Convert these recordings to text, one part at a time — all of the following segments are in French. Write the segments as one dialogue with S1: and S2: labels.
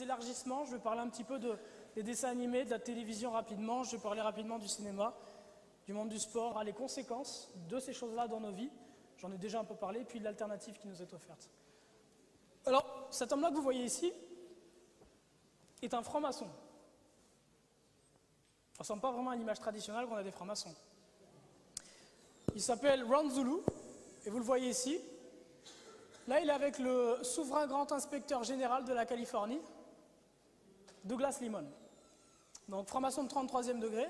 S1: petits élargissements. Je vais parler un petit peu des dessins animés, de la télévision rapidement. Je vais parler rapidement du cinéma, du monde du sport, les conséquences de ces choses-là dans nos vies. J'en ai déjà un peu parlé, puis de l'alternative qui nous est offerte. Alors, cet homme-là que vous voyez ici est un franc-maçon. Ça ne ressemble pas vraiment à l'image traditionnelle qu'on a des francs-maçons. Il s'appelle Ron Zulu, et vous le voyez ici. Là, il est avec le souverain grand inspecteur général de la Californie, Douglas Limon. Donc, franc-maçon de 33e degré.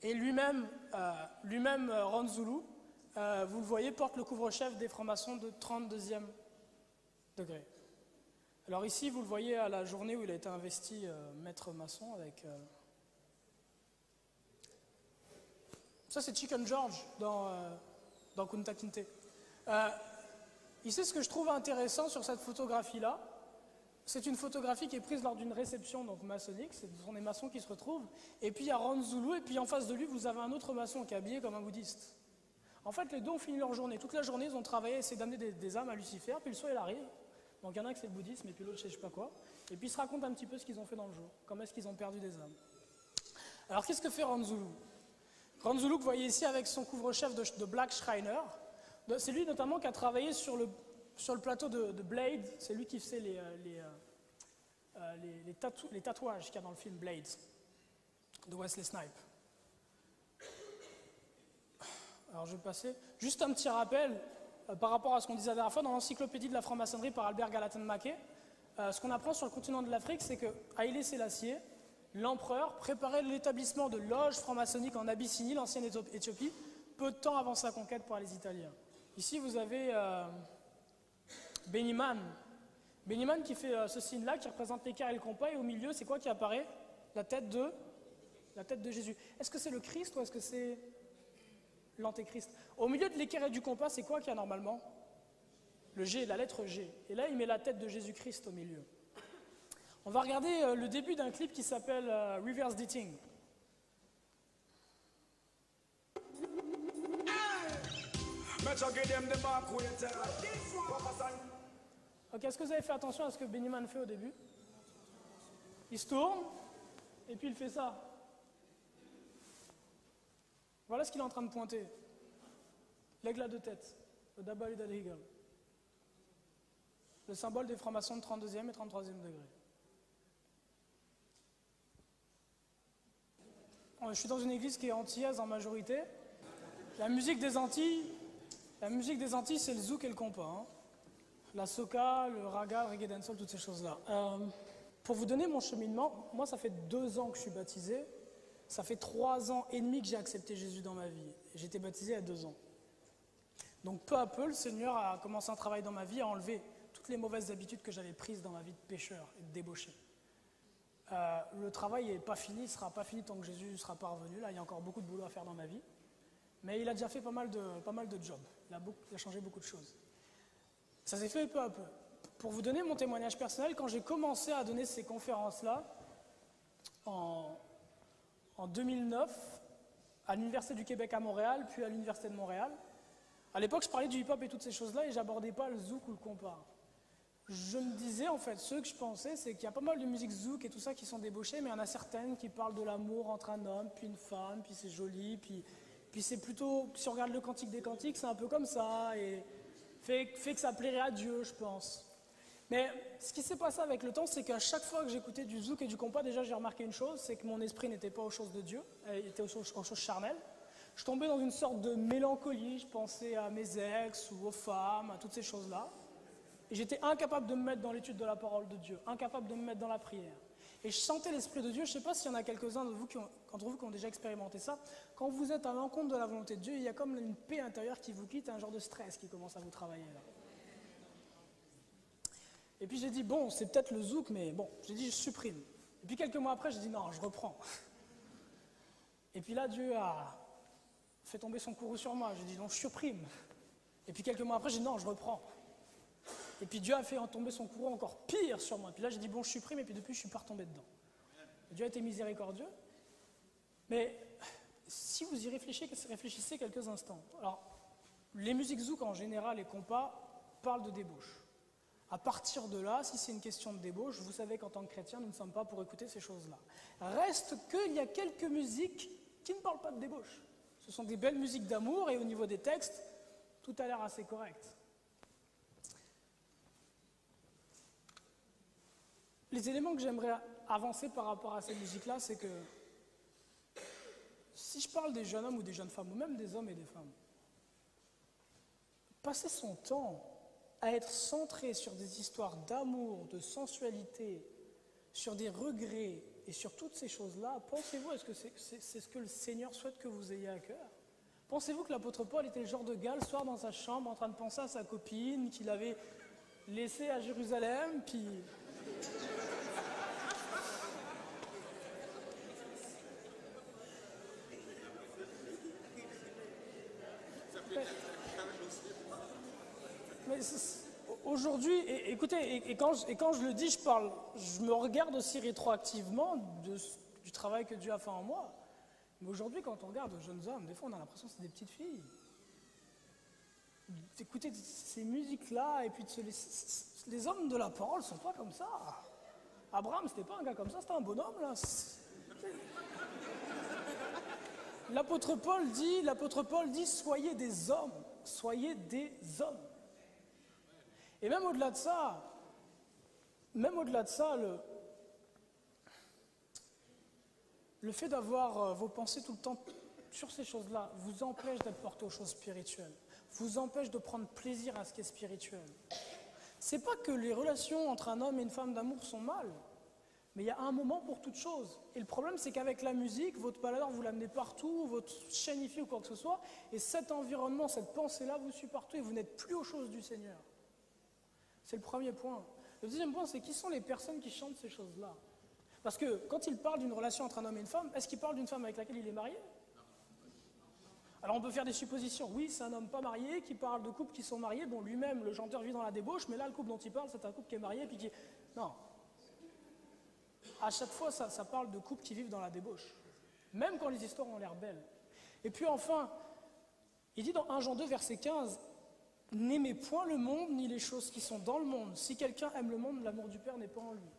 S1: Et lui-même, Ron Zulu, vous le voyez, porte le couvre-chef des francs-maçons de 32e degré. Alors ici, vous le voyez à la journée où il a été investi maître maçon avec... Ça, c'est Chicken George dans Kunta Kinte. Ici, ce que je trouve intéressant sur cette photographie-là, c'est une photographie qui est prise lors d'une réception donc maçonnique. Ce sont des maçons qui se retrouvent. Et puis, il y a Ron Zulu, et puis en face de lui, vous avez un autre maçon qui est habillé comme un bouddhiste. En fait, les deux ont fini leur journée. Toute la journée, ils ont travaillé à essayer d'amener des âmes à Lucifer, puis le soir, il arrive. Donc, il y en a un qui c'est le bouddhisme, et puis l'autre, je sais pas quoi. Et puis, ils se racontent un petit peu ce qu'ils ont fait dans le jour. Comment est-ce qu'ils ont perdu des âmes. Alors, qu'est-ce que fait Ron Zulu? Ron Zulu, que vous voyez ici avec son couvre-chef de Black Shriner, c'est lui notamment qui a travaillé sur le plateau de Blade. C'est lui qui faisait les tatouages qu'il y a dans le film Blade de Wesley Snipes. Alors je vais passer. Juste un petit rappel par rapport à ce qu'on disait la dernière fois dans l'encyclopédie de la franc-maçonnerie par Albert Gallatin Mackay. Ce qu'on apprend sur le continent de l'Afrique, c'est que Haïlé Sélassié, l'empereur, préparait l'établissement de loges franc-maçonniques en Abyssinie, l'ancienne Éthiopie, peu de temps avant sa conquête par les Italiens. Ici, vous avez Beniman. Beniman qui fait ce signe-là, qui représente l'équerre et le compas, et au milieu, c'est quoi qui apparaît? La tête de Jésus. Est-ce que c'est le Christ ou est-ce que c'est l'Antéchrist? Au milieu de l'équerre et du compas, c'est quoi qu'il y a normalement? Le G, la lettre G. Et là, il met la tête de Jésus-Christ au milieu. On va regarder le début d'un clip qui s'appelle Reverse Dating. Ok, est-ce que vous avez fait attention à ce que Beniman fait au début? Il se tourne, et puis il fait ça. Voilà ce qu'il est en train de pointer. L'aigle à deux têtes, le Dabali Dal Eagle. Le symbole des francs-maçons de 32e et 33e degré. Je suis dans une église qui est antillaise en majorité. La musique des Antilles, c'est le zouk et le compas. Hein. La soca, le raga, le reggae dancehall, toutes ces choses-là. Pour vous donner mon cheminement, moi ça fait 2 ans que je suis baptisé. Ça fait 3 ans et demi que j'ai accepté Jésus dans ma vie. J'ai été baptisé à 2 ans. Donc peu à peu, le Seigneur a commencé un travail dans ma vie, à enlever toutes les mauvaises habitudes que j'avais prises dans ma vie de pécheur et de débauché. Le travail n'est pas fini, il ne sera pas fini tant que Jésus ne sera pas revenu. Là, il y a encore beaucoup de boulot à faire dans ma vie. Mais il a déjà fait pas mal de jobs. Il a changé beaucoup de choses. Ça s'est fait peu à peu. Pour vous donner mon témoignage personnel, quand j'ai commencé à donner ces conférences-là, en 2009, à l'Université du Québec à Montréal, puis à l'Université de Montréal, à l'époque, je parlais du hip-hop et toutes ces choses-là, et j'abordais pas le zouk ou le compas. Je me disais, en fait, ce que je pensais, c'est qu'il y a pas mal de musique zouk et tout ça qui sont débauchées, mais il y en a certaines qui parlent de l'amour entre un homme, puis une femme, puis c'est joli, puis c'est plutôt, si on regarde le Cantique des Cantiques, c'est un peu comme ça, et fait que ça plairait à Dieu, je pense. Mais ce qui s'est passé avec le temps, c'est qu'à chaque fois que j'écoutais du zouk et du compas, déjà j'ai remarqué une chose, c'est que mon esprit n'était pas aux choses de Dieu, il était aux choses charnelles. Je tombais dans une sorte de mélancolie, je pensais à mes ex ou aux femmes, à toutes ces choses-là. Et j'étais incapable de me mettre dans l'étude de la parole de Dieu, incapable de me mettre dans la prière. Et je sentais l'Esprit de Dieu, je ne sais pas s'il y en a quelques-uns d'entre vous qui ont déjà expérimenté ça. Quand vous êtes à l'encontre de la volonté de Dieu, il y a comme une paix intérieure qui vous quitte, un genre de stress qui commence à vous travailler là. Et puis j'ai dit, bon, c'est peut-être le zouk, mais bon, j'ai dit, je supprime. Et puis quelques mois après, j'ai dit, non, je reprends. Et puis là, Dieu a fait tomber son courroux sur moi. J'ai dit, non, je supprime. Et puis quelques mois après, j'ai dit, non, je reprends. Et puis Dieu a fait tomber son courroux encore pire sur moi. Et puis là, j'ai dit, bon, je supprime, et puis depuis, je ne suis pas retombé dedans. Dieu a été miséricordieux. Mais si vous y réfléchissez quelques instants. Alors, les musiques zouk en général et compas parlent de débauche. À partir de là, si c'est une question de débauche, vous savez qu'en tant que chrétien, nous ne sommes pas pour écouter ces choses-là. Reste qu'il y a quelques musiques qui ne parlent pas de débauche. Ce sont des belles musiques d'amour et au niveau des textes, tout a l'air assez correct. Les éléments que j'aimerais avancer par rapport à ces musiques-là, c'est que si je parle des jeunes hommes ou des jeunes femmes, ou même des hommes et des femmes, passer son temps à être centré sur des histoires d'amour, de sensualité, sur des regrets et sur toutes ces choses-là, pensez-vous, est-ce que c'est ce que le Seigneur souhaite que vous ayez à cœur? Pensez-vous que l'apôtre Paul était le genre de gars le soir dans sa chambre en train de penser à sa copine qu'il avait laissée à Jérusalem, puis... Mais aujourd'hui, écoutez, et quand je le dis, je me regarde aussi rétroactivement du travail que Dieu a fait en moi. Mais aujourd'hui, quand on regarde aux jeunes hommes, des fois on a l'impression que c'est des petites filles. Écoutez ces musiques-là, et puis les hommes de la parole ne sont pas comme ça. Abraham, c'était pas un gars comme ça, c'était un bonhomme, là. L'apôtre Paul dit, soyez des hommes, soyez des hommes. Et même au-delà de ça, le fait d'avoir vos pensées tout le temps sur ces choses-là vous empêche d'être porté aux choses spirituelles, vous empêche de prendre plaisir à ce qui est spirituel. C'est pas que les relations entre un homme et une femme d'amour sont mal, mais il y a un moment pour toute chose. Et le problème, c'est qu'avec la musique, votre baladeur, vous l'amenez partout, votre chaîne IFI ou quoi que ce soit, et cet environnement, cette pensée-là vous suit partout et vous n'êtes plus aux choses du Seigneur. C'est le premier point. Le deuxième point, c'est qui sont les personnes qui chantent ces choses-là? Parce que quand il parle d'une relation entre un homme et une femme, est-ce qu'il parle d'une femme avec laquelle il est marié? Alors on peut faire des suppositions. Oui, c'est un homme pas marié qui parle de couples qui sont mariés. Bon, lui-même, le chanteur vit dans la débauche, mais là, le couple dont il parle, c'est un couple qui est marié puis qui... Non. À chaque fois, ça parle de couples qui vivent dans la débauche. Même quand les histoires ont l'air belles. Et puis enfin, il dit dans 1 Jean 2, verset 15, « N'aimez point le monde, ni les choses qui sont dans le monde. Si quelqu'un aime le monde, l'amour du Père n'est pas en lui. »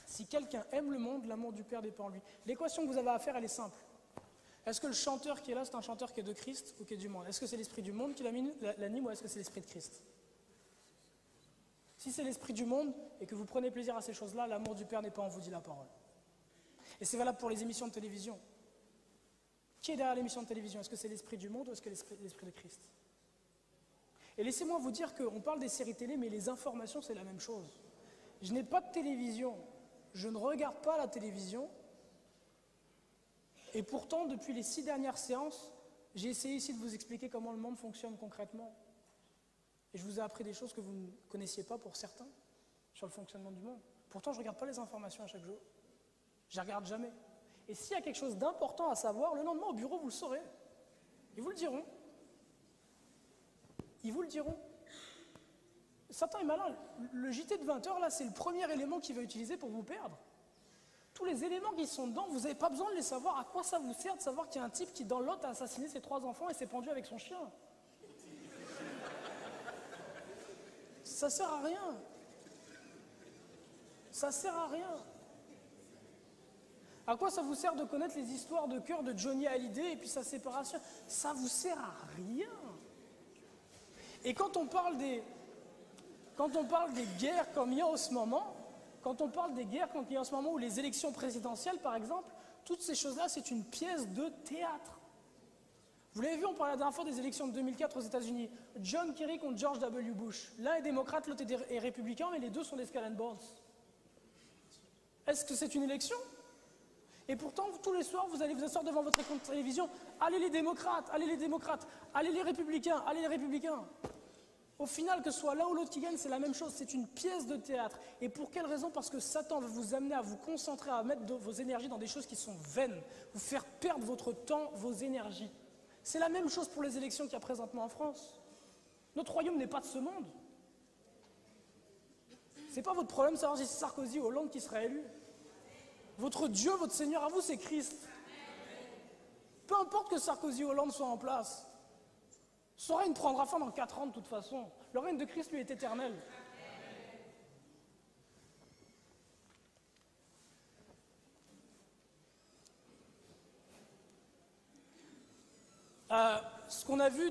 S1: Si quelqu'un aime le monde, l'amour du Père n'est pas en lui. L'équation que vous avez à faire, elle est simple. Est-ce que le chanteur qui est là, c'est un chanteur qui est de Christ ou qui est du monde? Est-ce que c'est l'esprit du monde qui l'anime ou est-ce que c'est l'esprit de Christ? Si c'est l'esprit du monde et que vous prenez plaisir à ces choses-là, l'amour du Père n'est pas en vous, dit la parole. Et c'est valable pour les émissions de télévision. Qui est derrière l'émission de télévision? Est-ce que c'est l'esprit du monde ou est-ce que c'est l'esprit de Christ? Et laissez-moi vous dire qu'on parle des séries télé, mais les informations, c'est la même chose. Je n'ai pas de télévision, je ne regarde pas la télévision, et pourtant, depuis les 6 dernières séances, j'ai essayé ici de vous expliquer comment le monde fonctionne concrètement. Et je vous ai appris des choses que vous ne connaissiez pas pour certains, sur le fonctionnement du monde. Pourtant, je ne regarde pas les informations à chaque jour. Je ne les regarde jamais. Et s'il y a quelque chose d'important à savoir, le lendemain au bureau, vous le saurez. Ils vous le diront. Ils vous le diront. Satan est malin. Le JT de 20h, là, c'est le premier élément qu'il va utiliser pour vous perdre. Tous les éléments qui sont dedans, vous n'avez pas besoin de les savoir. À quoi ça vous sert de savoir qu'il y a un type qui, dans l'autre, a assassiné ses 3 enfants et s'est pendu avec son chien? Ça sert à rien. Ça sert à rien. À quoi ça vous sert de connaître les histoires de cœur de Johnny Hallyday et puis sa séparation? Ça vous sert à rien. Et quand on parle des guerres comme il y a en ce moment, ou les élections présidentielles par exemple, toutes ces choses-là, c'est une pièce de théâtre. Vous l'avez vu, on parlait la dernière fois des élections de 2004 aux États-Unis. John Kerry contre George W. Bush. L'un est démocrate, l'autre est républicain, mais les deux sont des skull and bones. Est-ce que c'est une élection? Et pourtant, tous les soirs, vous allez vous asseoir devant votre écran de télévision. Allez les démocrates, allez les démocrates, allez les républicains, allez les républicains. Au final, que ce soit l'un ou l'autre qui gagne, c'est la même chose, c'est une pièce de théâtre. Et pour quelle raison? Parce que Satan va vous amener à vous concentrer, à mettre vos énergies dans des choses qui sont vaines, vous faire perdre votre temps, vos énergies. C'est la même chose pour les élections qu'il y a présentement en France. Notre royaume n'est pas de ce monde. C'est pas votre problème de savoir si c'est Sarkozy ou Hollande qui sera élu. Votre Dieu, votre Seigneur à vous, c'est Christ. Peu importe que Sarkozy ou Hollande soient en place. Ce règne prendra fin dans 4 ans de toute façon. Le règne de Christ, lui, est éternel. Ce qu'on a vu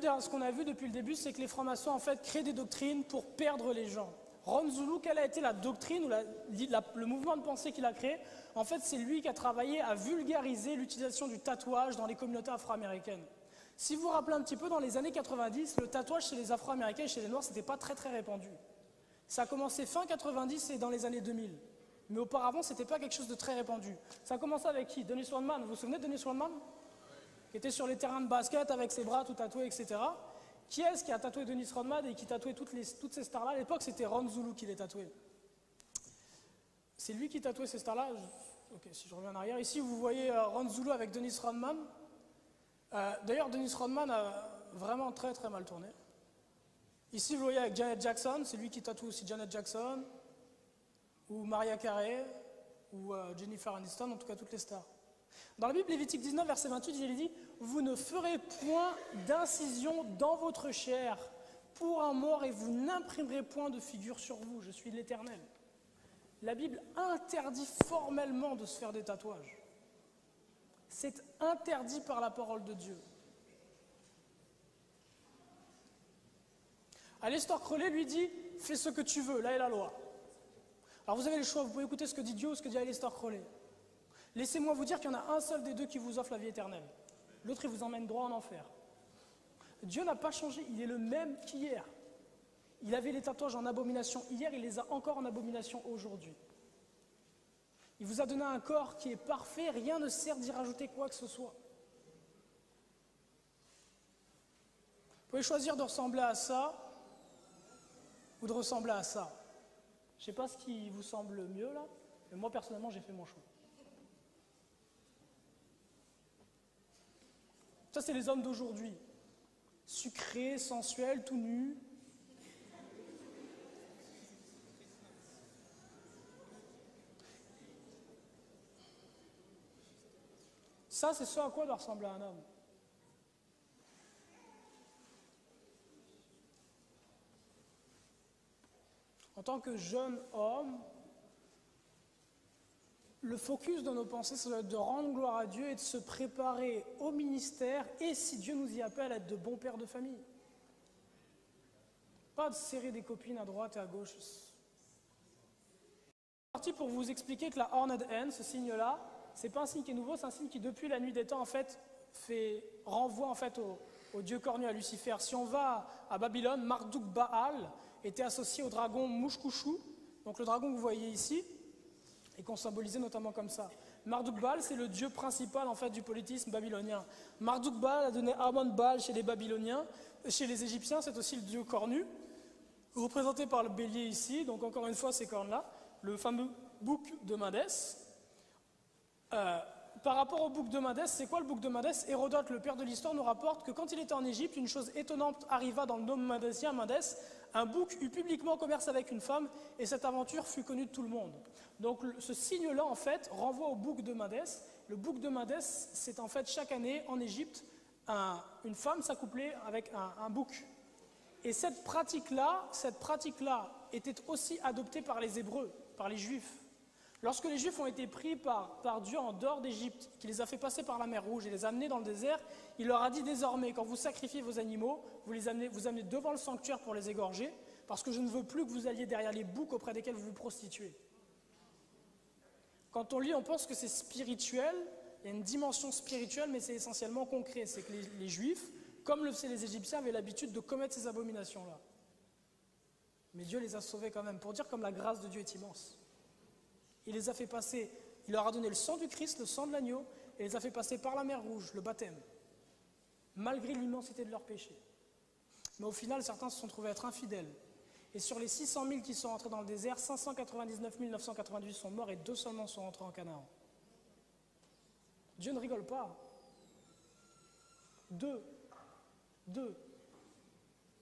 S1: depuis le début, c'est que les francs-maçons en fait créent des doctrines pour perdre les gens. Ron Zulu, quelle a été la doctrine ou le mouvement de pensée qu'il a créé? En fait, c'est lui qui a travaillé à vulgariser l'utilisation du tatouage dans les communautés afro-américaines. Si vous vous rappelez un petit peu, dans les années 90, le tatouage chez les afro-américains et chez les noirs, c'était pas très très répandu. Ça a commencé fin 90 et dans les années 2000. Mais auparavant, c'était pas quelque chose de très répandu. Ça a commencé avec qui? Dennis Rodman. Vous vous souvenez de Dennis Rodman? Qui était sur les terrains de basket avec ses bras tout tatoués, etc. Qui est-ce qui a tatoué Dennis Rodman et qui tatouait toutes ces stars-là? À l'époque, c'était Ron Zulu qui les tatouait. C'est lui qui tatouait ces stars-là. Ok, si je reviens en arrière. Ici, vous voyez Ron Zulu avec Dennis Rodman. D'ailleurs, Dennis Rodman a vraiment très très mal tourné. Ici, vous voyez avec Janet Jackson. C'est lui qui tatoue aussi Janet Jackson. Ou Mariah Carey. Ou Jennifer Aniston, en tout cas toutes les stars. Dans la Bible, Lévitique 19, verset 28, il est dit « Vous ne ferez point d'incision dans votre chair pour un mort et vous n'imprimerez point de figure sur vous, je suis l'Éternel. » La Bible interdit formellement de se faire des tatouages. C'est interdit par la parole de Dieu. Aleister Crowley lui dit « Fais ce que tu veux, là est la loi. » Alors vous avez le choix, vous pouvez écouter ce que dit Dieu ou ce que dit Aleister Crowley. Laissez-moi vous dire qu'il y en a un seul des deux qui vous offre la vie éternelle. L'autre, il vous emmène droit en enfer. Dieu n'a pas changé, il est le même qu'hier. Il avait les tatouages en abomination hier, il les a encore en abomination aujourd'hui. Il vous a donné un corps qui est parfait, rien ne sert d'y rajouter quoi que ce soit. Vous pouvez choisir de ressembler à ça ou de ressembler à ça. Je ne sais pas ce qui vous semble le mieux là, mais moi personnellement j'ai fait mon choix. Ça, c'est les hommes d'aujourd'hui. Sucrés, sensuels, tout nus. Ça, c'est ce à quoi doit ressembler un homme. En tant que jeune homme, le focus de nos pensées, ça doit être de rendre gloire à Dieu et de se préparer au ministère et, si Dieu nous y appelle, à être de bons pères de famille. Pas de serrer des copines à droite et à gauche. C'est parti pour vous expliquer que la Horned Hen, ce signe-là, c'est pas un signe qui est nouveau, c'est un signe qui, depuis la nuit des temps, en fait, renvoie en fait au dieu cornu, à Lucifer. Si on va à Babylone, Marduk Baal était associé au dragon Mushkushu, donc le dragon que vous voyez ici, et qu'on symbolisait notamment comme ça. Marduk Baal, c'est le dieu principal en fait du polythéisme babylonien. Marduk Baal a donné Amon Baal chez les Babyloniens, chez les Égyptiens, c'est aussi le dieu cornu, représenté par le bélier ici, donc encore une fois ces cornes-là, le fameux bouc de Médès. Par rapport au bouc de Médès, c'est quoi le bouc de Médès? Hérodote, le père de l'histoire, nous rapporte que quand il était en Égypte, une chose étonnante arriva dans le dôme médésien, Médès. Un bouc eut publiquement commerce avec une femme et cette aventure fut connue de tout le monde. Donc ce signe-là, en fait, renvoie au bouc de Médès. Le bouc de Médès, c'est en fait chaque année en Égypte, une femme s'accouplait avec un bouc. Et cette pratique-là était aussi adoptée par les Hébreux, par les Juifs. Lorsque les Juifs ont été pris par Dieu en dehors d'Égypte, qui les a fait passer par la mer Rouge et les a amenés dans le désert, il leur a dit désormais, quand vous sacrifiez vos animaux, vous amenez devant le sanctuaire pour les égorger, parce que je ne veux plus que vous alliez derrière les boucs auprès desquels vous vous prostituez. Quand on lit, on pense que c'est spirituel, il y a une dimension spirituelle, mais c'est essentiellement concret. C'est que les Juifs, comme le faisaient les Égyptiens, avaient l'habitude de commettre ces abominations-là. Mais Dieu les a sauvés quand même, pour dire comme la grâce de Dieu est immense. Il les a fait passer, il leur a donné le sang du Christ, le sang de l'agneau, et les a fait passer par la mer Rouge, le baptême, malgré l'immensité de leurs péchés. Mais au final, certains se sont trouvés être infidèles. Et sur les 600 000 qui sont entrés dans le désert, 599 998 sont morts et 2 seulement sont entrés en Canaan. Dieu ne rigole pas. 2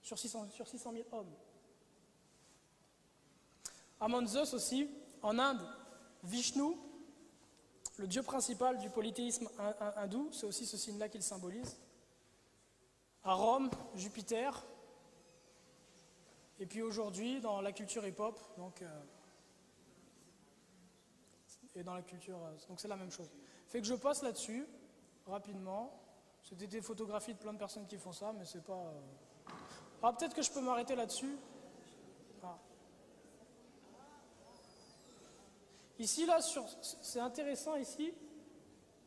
S1: sur 600 000 hommes. Amon Zeus aussi, en Inde, Vishnu, le dieu principal du polythéisme hindou, c'est aussi ce signe-là qu'il symbolise. À Rome, Jupiter. Et puis aujourd'hui, dans la culture hip-hop, et dans la culture, donc c'est la même chose. Fait que je passe là-dessus, rapidement. C'est des photographies de plein de personnes qui font ça, mais c'est pas... Ah, peut-être que je peux m'arrêter là-dessus. Ah. Ici, là, c'est intéressant ici,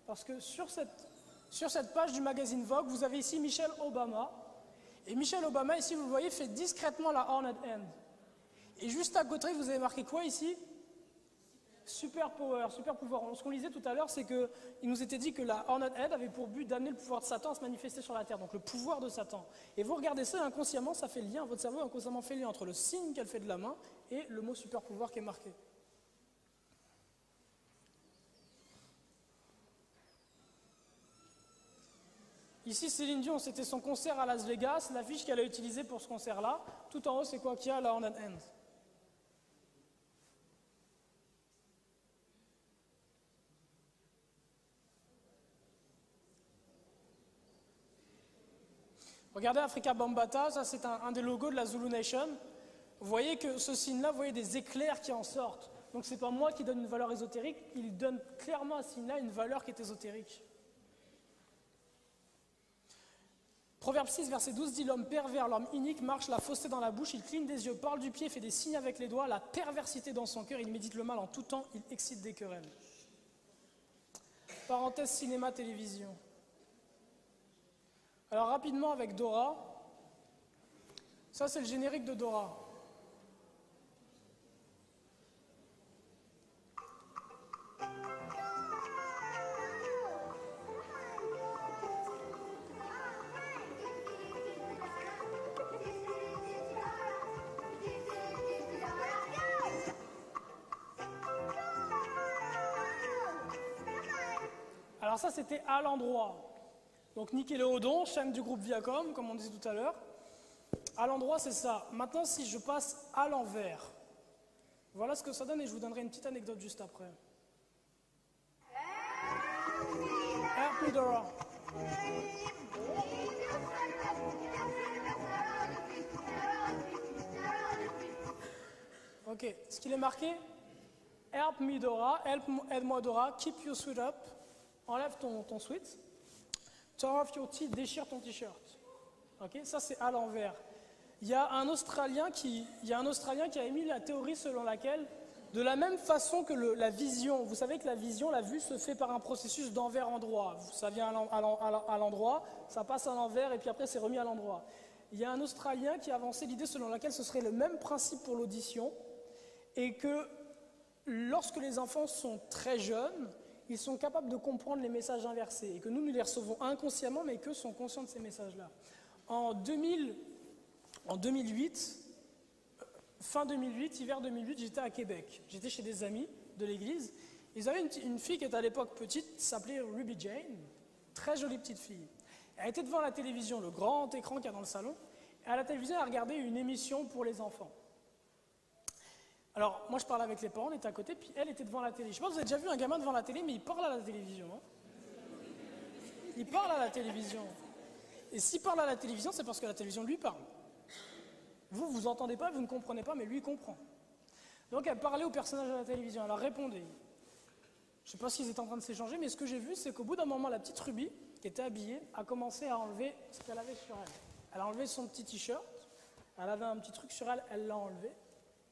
S1: parce que sur cette page du magazine Vogue, vous avez ici Michelle Obama. Et Michelle Obama, ici, vous le voyez, fait discrètement la hornet hand. Et juste à côté, vous avez marqué quoi ici? Super power, super pouvoir. Ce qu'on lisait tout à l'heure, c'est qu'il nous était dit que la hornet head avait pour but d'amener le pouvoir de Satan à se manifester sur la terre, donc le pouvoir de Satan. Et vous regardez ça, inconsciemment, ça fait le lien, votre cerveau inconsciemment fait le lien entre le signe qu'elle fait de la main et le mot super pouvoir qui est marqué. Ici, Céline Dion, c'était son concert à Las Vegas, l'affiche qu'elle a utilisée pour ce concert-là. Tout en haut, c'est quoi qu'il y a, la hornet hand. Regardez Africa Bambaataa, ça c'est un des logos de la Zulu Nation. Vous voyez que ce signe-là, vous voyez des éclairs qui en sortent. Donc c'est pas moi qui donne une valeur ésotérique, il donne clairement à ce signe-là une valeur qui est ésotérique. Proverbe 6, verset 12 dit: l'homme pervers, l'homme inique marche la fausseté dans la bouche, il cligne des yeux, parle du pied, fait des signes avec les doigts, la perversité dans son cœur, il médite le mal en tout temps, il excite des querelles. Parenthèse cinéma, télévision. Alors rapidement avec Dora, ça c'est le générique de Dora. Alors ça c'était à l'endroit. Donc Nickelodeon, chaîne du groupe Viacom, comme on disait tout à l'heure. À l'endroit, c'est ça. Maintenant, si je passe à l'envers, voilà ce que ça donne et je vous donnerai une petite anecdote juste après. Help me, Dora. Ok, ce qu'il est marqué, Help me, Dora, aide-moi, Dora, keep your suit up, enlève ton sweat. Turn off your tee, déchire ton t-shirt. Ok, ça c'est à l'envers. Il y a un Australien qui a émis la théorie selon laquelle, de la même façon que la vision, vous savez que la vision, la vue se fait par un processus d'envers en droit. Ça vient à l'endroit, ça passe à l'envers et puis après c'est remis à l'endroit. Il y a un Australien qui a avancé l'idée selon laquelle ce serait le même principe pour l'audition et que lorsque les enfants sont très jeunes, ils sont capables de comprendre les messages inversés et que nous les recevons inconsciemment mais qu'eux sont conscients de ces messages-là. En 2008, fin 2008, hiver 2008, j'étais à Québec. J'étais chez des amis de l'église. Ils avaient une fille qui était à l'époque petite, qui s'appelait Ruby Jane, très jolie petite fille. Elle était devant la télévision, le grand écran qu'il y a dans le salon, et à la télévision, elle regardait une émission pour les enfants. Alors, moi je parlais avec les parents, on était à côté, puis elle était devant la télé. Je sais pas si vous avez déjà vu un gamin devant la télé, mais il parle à la télévision. Hein. Il parle à la télévision. Et s'il parle à la télévision, c'est parce que la télévision lui parle. Vous, vous entendez pas, vous ne comprenez pas, mais lui, il comprend. Donc elle parlait au personnage de la télévision, elle leur répondait. Je ne sais pas s'ils étaient en train de s'échanger, mais ce que j'ai vu, c'est qu'au bout d'un moment, la petite Ruby, qui était habillée, a commencé à enlever ce qu'elle avait sur elle. Elle a enlevé son petit t-shirt, elle avait un petit truc sur elle, elle l'a enlevé.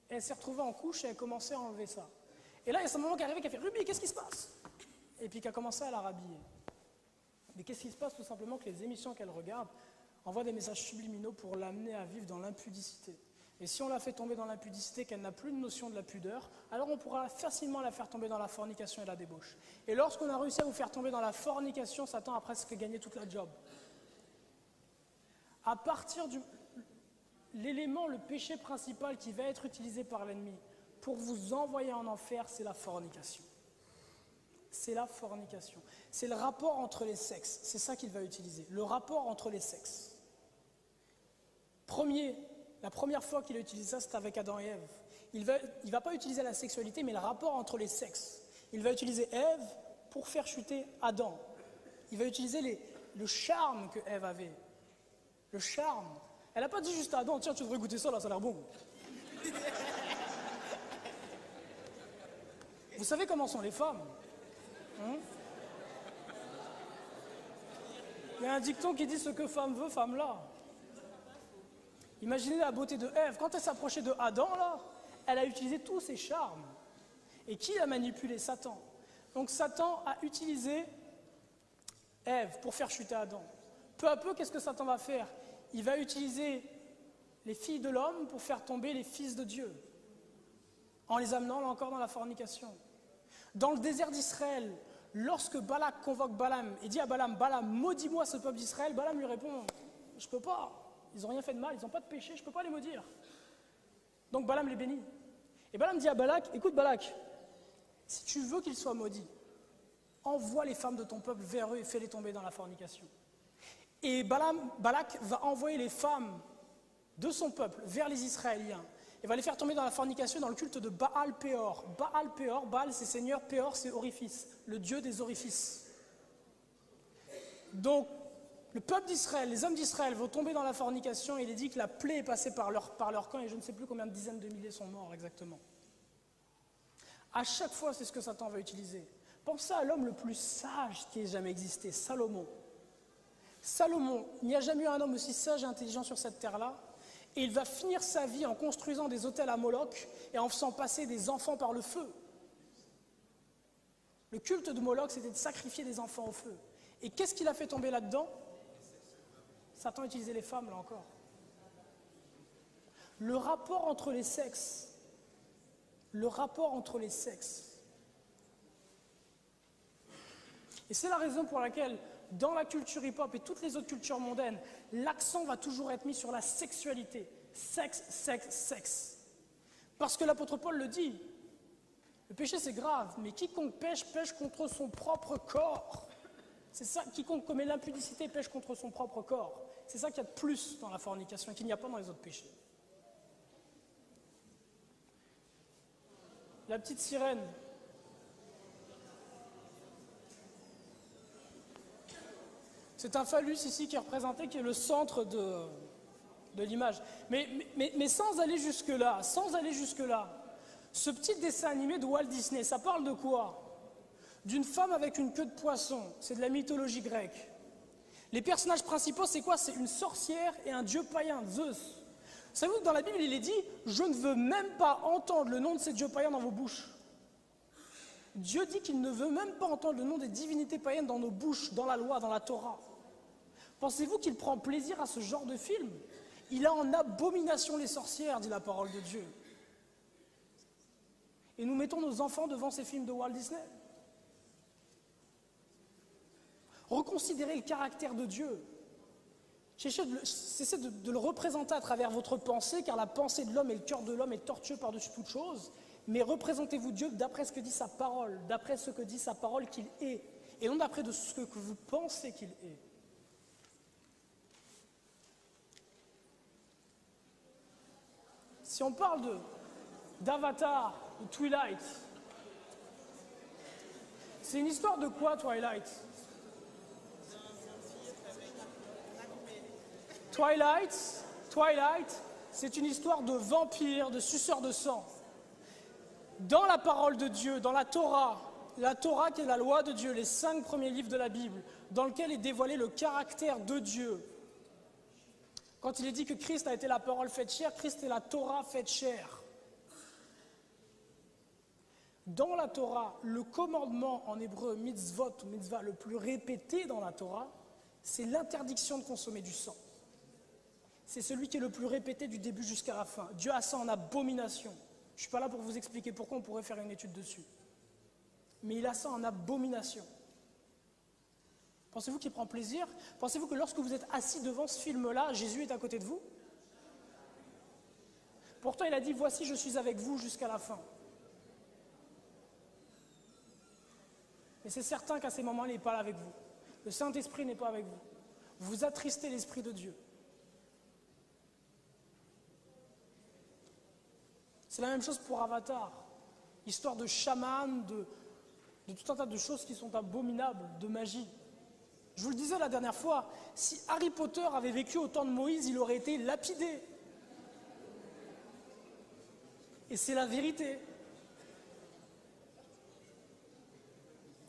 S1: Et elle s'est retrouvée en couche et elle a commencé à enlever ça. Et là, il y a ce moment qui est arrivé qui a fait « Ruby, qu'est-ce qui se passe ?» Et puis qui a commencé à la rhabiller. Mais qu'est-ce qui se passe? Tout simplement que les émissions qu'elle regarde envoient des messages subliminaux pour l'amener à vivre dans l'impudicité. Et si on la fait tomber dans l'impudicité, qu'elle n'a plus de notion de la pudeur, alors on pourra facilement la faire tomber dans la fornication et la débauche. Et lorsqu'on a réussi à vous faire tomber dans la fornication, Satan a presque gagné toute la job. À partir l'élément, le péché principal qui va être utilisé par l'ennemi pour vous envoyer en enfer, c'est la fornication. C'est la fornication. C'est le rapport entre les sexes. C'est ça qu'il va utiliser. Le rapport entre les sexes. La première fois qu'il a utilisé ça, c'était avec Adam et Ève. Il ne va pas utiliser la sexualité, mais le rapport entre les sexes. Il va utiliser Ève pour faire chuter Adam. Il va utiliser le charme que Ève avait. Le charme. Elle n'a pas dit juste à Adam, tiens, tu devrais goûter ça, là, ça a l'air bon. Vous savez comment sont les femmes, hein? Il y a un dicton qui dit ce que femme veut, femme l'a. Imaginez la beauté de Ève. Quand elle s'approchait de Adam, là, elle a utilisé tous ses charmes. Et qui a manipulé? Satan. Donc Satan a utilisé Ève pour faire chuter Adam. Peu à peu, qu'est-ce que Satan va faire? Il va utiliser les filles de l'homme pour faire tomber les fils de Dieu, en les amenant là encore dans la fornication. Dans le désert d'Israël, lorsque Balak convoque Balaam et dit à Balaam, Balaam, maudis-moi ce peuple d'Israël, Balaam lui répond, je ne peux pas, ils n'ont rien fait de mal, ils n'ont pas de péché, je ne peux pas les maudire. Donc Balaam les bénit. Et Balaam dit à Balak, écoute Balak, si tu veux qu'ils soient maudits, envoie les femmes de ton peuple vers eux et fais-les tomber dans la fornication. Et Balak va envoyer les femmes de son peuple vers les Israéliens et va les faire tomber dans la fornication, dans le culte de Baal Péor. Baal Péor, Baal c'est Seigneur, Péor c'est orifice, le dieu des orifices. Donc, le peuple d'Israël, les hommes d'Israël vont tomber dans la fornication et il est dit que la plaie est passée par leur camp et je ne sais plus combien de dizaines de milliers sont morts exactement. À chaque fois, c'est ce que Satan va utiliser. Pensez à l'homme le plus sage qui ait jamais existé, Salomon. Salomon, il n'y a jamais eu un homme aussi sage et intelligent sur cette terre-là. Et il va finir sa vie en construisant des autels à Moloch et en faisant passer des enfants par le feu. Le culte de Moloch, c'était de sacrifier des enfants au feu. Et qu'est-ce qu'il a fait tomber là-dedans? Satan utilisait les femmes, là encore. Le rapport entre les sexes. Et c'est la raison pour laquelle, dans la culture hip-hop et toutes les autres cultures mondaines, l'accent va toujours être mis sur la sexualité. Sexe, sexe, sexe. Parce que l'apôtre Paul le dit, le péché c'est grave, mais quiconque pêche, pêche contre son propre corps. C'est ça, quiconque commet l'impudicité pêche contre son propre corps. C'est ça qu'il y a de plus dans la fornication et qu'il n'y a pas dans les autres péchés. La petite sirène. C'est un phallus ici qui est représenté, qui est le centre de l'image. Mais sans aller jusque-là, ce petit dessin animé de Walt Disney, ça parle de quoi? D'une femme avec une queue de poisson. C'est de la mythologie grecque. Les personnages principaux, c'est quoi? C'est une sorcière et un dieu païen, Zeus. Savez-vous que dans la Bible, il est dit « Je ne veux même pas entendre le nom de ces dieux païens dans vos bouches ». Dieu dit qu'il ne veut même pas entendre le nom des divinités païennes dans nos bouches, dans la loi, dans la Torah. Pensez-vous qu'il prend plaisir à ce genre de film? Il a en abomination les sorcières, dit la parole de Dieu. Et nous mettons nos enfants devant ces films de Walt Disney. Reconsidérez le caractère de Dieu. Cessez de le représenter à travers votre pensée, car la pensée de l'homme et le cœur de l'homme est tortueux par-dessus toute chose. Mais représentez-vous Dieu d'après ce que dit sa parole, d'après ce que dit sa parole qu'il est, et non d'après de ce que vous pensez qu'il est. Si on parle d'Avatar, de Twilight, c'est une histoire de quoi, Twilight? Twilight, c'est une histoire de vampires, de suceurs de sang. Dans la parole de Dieu, dans la Torah qui est la loi de Dieu, les 5 premiers livres de la Bible, dans lequel est dévoilé le caractère de Dieu. Quand il est dit que Christ a été la parole faite chair, Christ est la Torah faite chair. Dans la Torah, le commandement en hébreu mitzvot ou mitzvah le plus répété dans la Torah, c'est l'interdiction de consommer du sang. C'est celui qui est le plus répété du début jusqu'à la fin. Dieu a ça en abomination. Je ne suis pas là pour vous expliquer pourquoi, on pourrait faire une étude dessus. Mais il a ça en abomination. Pensez-vous qu'il prend plaisir? Pensez-vous que lorsque vous êtes assis devant ce film-là, Jésus est à côté de vous? Pourtant, il a dit, voici, je suis avec vous jusqu'à la fin. Mais c'est certain qu'à ces moments-là, il n'est pas là avec vous. Le Saint-Esprit n'est pas avec vous. Vous attristez l'Esprit de Dieu. C'est la même chose pour Avatar. Histoire de chaman, de tout un tas de choses qui sont abominables, de magie. Je vous le disais la dernière fois, si Harry Potter avait vécu au temps de Moïse, il aurait été lapidé. Et c'est la vérité.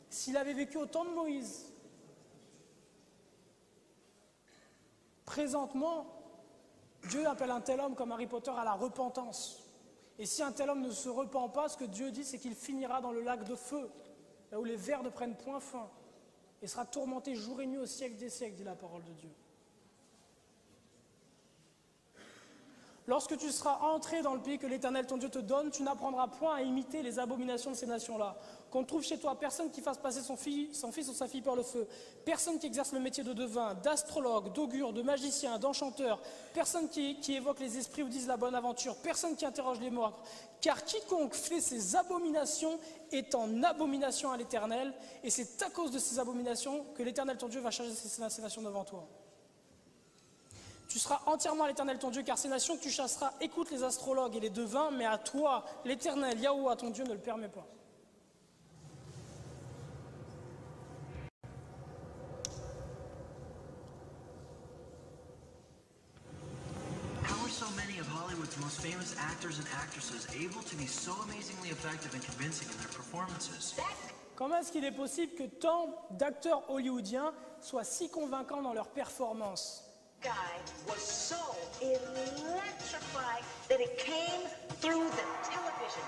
S1: S'il avait vécu au temps de Moïse, présentement, Dieu appelle un tel homme comme Harry Potter à la repentance. Et si un tel homme ne se repent pas, ce que Dieu dit, c'est qu'il finira dans le lac de feu, là où les vers ne prennent point fin, et sera tourmenté jour et nuit au siècle des siècles, dit la parole de Dieu. Lorsque tu seras entré dans le pays que l'Éternel ton Dieu te donne, tu n'apprendras point à imiter les abominations de ces nations-là. Qu'on trouve chez toi personne qui fasse passer son fils ou sa fille par le feu, personne qui exerce le métier de devin, d'astrologue, d'augure, de magicien, d'enchanteur, personne qui évoque les esprits ou dise la bonne aventure, personne qui interroge les morts. Car quiconque fait ces abominations est en abomination à l'Éternel, et c'est à cause de ces abominations que l'Éternel ton Dieu va charger ces nations devant toi. Tu seras entièrement à l'Éternel ton Dieu, car ces nations que tu chasseras écoutent les astrologues et les devins, mais à toi, l'Éternel, Yahweh, ton Dieu, ne le permet pas.
S2: How are so many of Hollywood's most famous actors and actresses able to be so amazingly effective and convincing in their performances?
S1: Comment est-ce qu'il est possible que tant d'acteurs hollywoodiens soient si convaincants dans leurs performances?
S3: Guy was so electrifying that it came through the television.